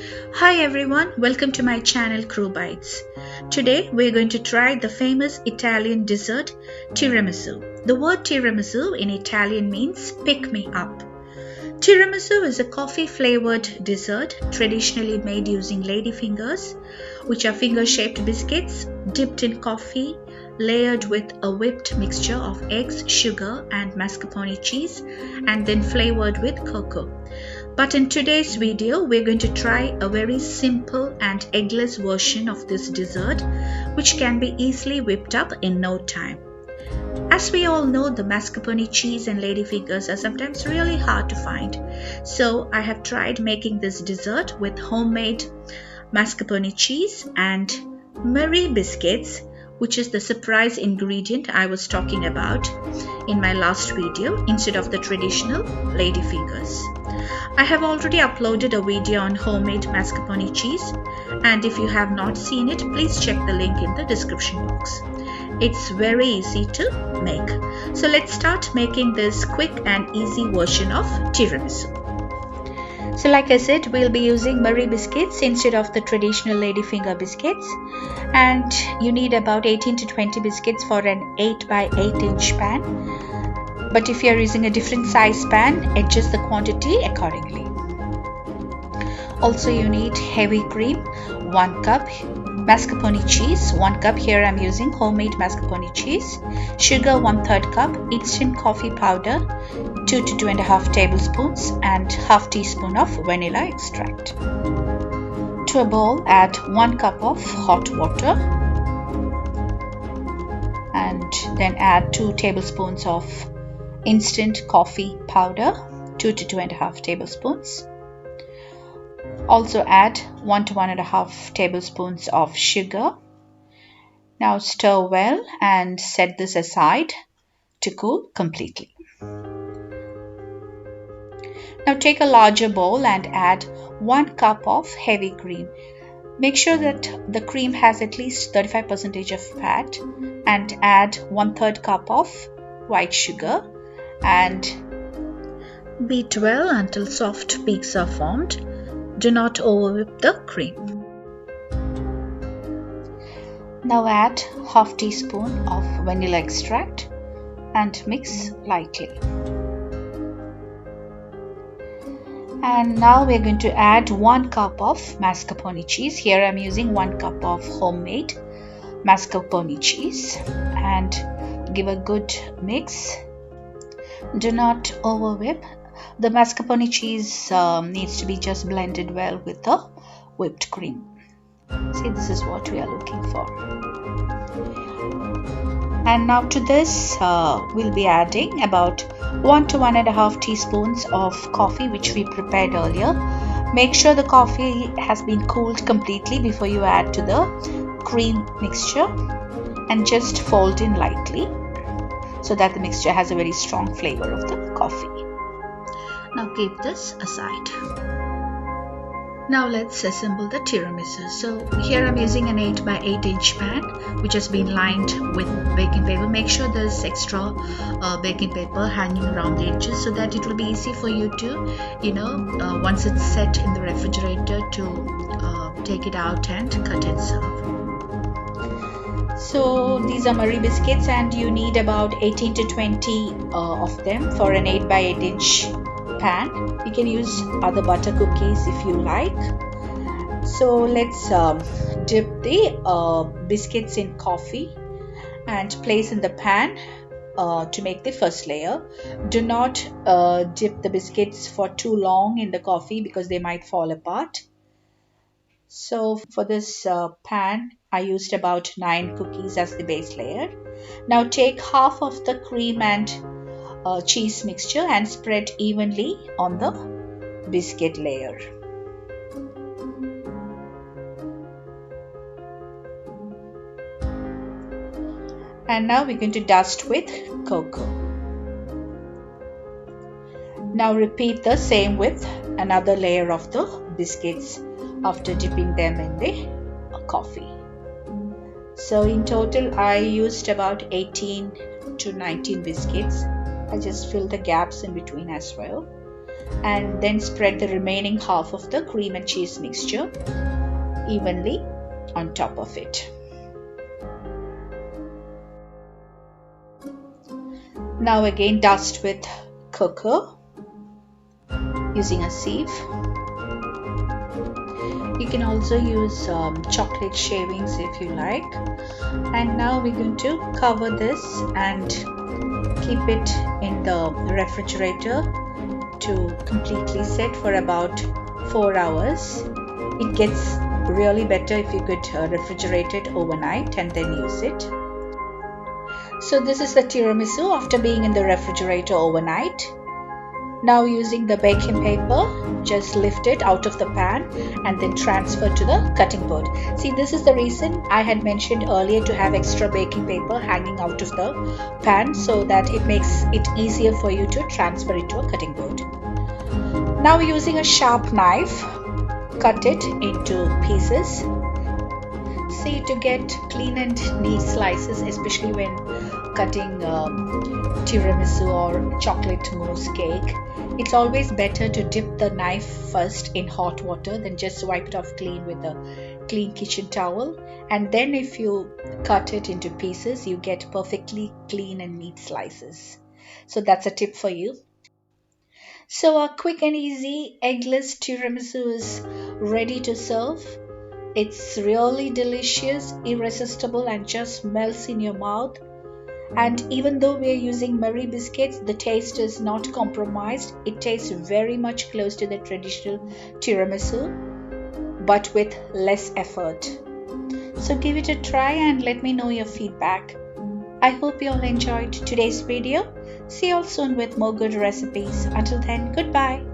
Hi everyone, welcome to my channel Crew Bites. Today we're going to try the famous Italian dessert tiramisu. The word tiramisu in Italian means pick me up. Tiramisu is a coffee flavored dessert traditionally made using ladyfingers, which are finger shaped biscuits dipped in coffee, layered with a whipped mixture of eggs, sugar, and mascarpone cheese, and then flavored with cocoa. But in today's video, we're going to try a very simple and eggless version of this dessert, which can be easily whipped up in no time. As we all know, the mascarpone cheese and ladyfingers are sometimes really hard to find. So I have tried making this dessert with homemade mascarpone cheese and Marie biscuits, which is the surprise ingredient I was talking about in my last video instead of the traditional ladyfingers. I have already uploaded a video on homemade mascarpone cheese, and if you have not seen it, please check the link in the description box. It's very easy to make. So let's start making this quick and easy version of tiramisu. So like I said, we'll be using Marie biscuits instead of the traditional ladyfinger biscuits, and you need about 18 to 20 biscuits for an 8 by 8 inch pan. But if you are using a different size pan, adjust the quantity accordingly. Also, you need heavy cream, 1 cup, mascarpone cheese, 1 cup. Here I'm using homemade mascarpone cheese, sugar 1/3 cup, instant coffee powder 2 to 2.5 tablespoons, and half teaspoon of vanilla extract. To a bowl, add 1 cup of hot water, and then add 2 tablespoons of instant coffee powder, 2 to 2.5 tablespoons. Also add 1 to 1.5 tablespoons of sugar. Now stir well and set this aside to cool completely. Now take a larger bowl and add 1 cup of heavy cream. Make sure that the cream has at least 35% of fat, and add 1/3 cup of white sugar and beat well until soft peaks are formed. Do not overwhip the cream. Now add half teaspoon of vanilla extract and mix lightly. And now we're going to add 1 cup of mascarpone cheese. Here I'm using 1 cup of homemade mascarpone cheese, and give a good mix. Do not overwhip. The mascarpone cheese needs to be just blended well with the whipped cream. See, this is what we are looking for. And now to this, we'll be adding about 1 to 1.5 teaspoons of coffee, which we prepared earlier. Make sure the coffee has been cooled completely before you add to the cream mixture, and just fold in lightly so that the mixture has a very strong flavor of the coffee. Now keep this aside. Now let's assemble the tiramisu. So here I'm using an 8 by 8 inch pan which has been lined with baking paper. Make sure there's extra baking paper hanging around the edges so that it will be easy for you to, once it's set in the refrigerator, to take it out and cut and serve. So these are Marie biscuits, and you need about 18 to 20 of them for an 8 by 8 inch pan. You can use other butter cookies if you like. So let's dip the biscuits in coffee and place in the pan to make the first layer. Do not dip the biscuits for too long in the coffee because they might fall apart. So for this pan, I used about 9 cookies as the base layer. Now take half of the cream and cheese mixture and spread evenly on the biscuit layer. And now we're going to dust with cocoa. Now repeat the same with another layer of the biscuits after dipping them in the coffee. So in total I used about 18 to 19 biscuits. I just filled the gaps in between as well. and then spread the remaining half of the cream and cheese mixture evenly on top of it. Now again dust with cocoa using a sieve. You can also use chocolate shavings if you like. And now we're going to cover this and keep it in the refrigerator to completely set for about 4 hours. It gets really better if you could refrigerate it overnight and then use it. So this is the tiramisu after being in the refrigerator overnight. Now using the baking paper, just lift it out of the pan and then transfer to the cutting board. See, this is the reason I had mentioned earlier to have extra baking paper hanging out of the pan, so that it makes it easier for you to transfer it to a cutting board. Now using a sharp knife, cut it into pieces. See, to get clean and neat slices, especially when cutting tiramisu or chocolate mousse cake, it's always better to dip the knife first in hot water, then just wipe it off clean with a clean kitchen towel, and then if you cut it into pieces, you get perfectly clean and neat slices. So that's a tip for you. So a quick and easy eggless tiramisu is ready to serve. It's really delicious, irresistible, and just melts in your mouth. And even though we are using Marie biscuits, the taste is not compromised. It tastes very much close to the traditional tiramisu, but with less effort. So give it a try and let me know your feedback. I hope you all enjoyed today's video. See you all soon with more good recipes. Until then, goodbye.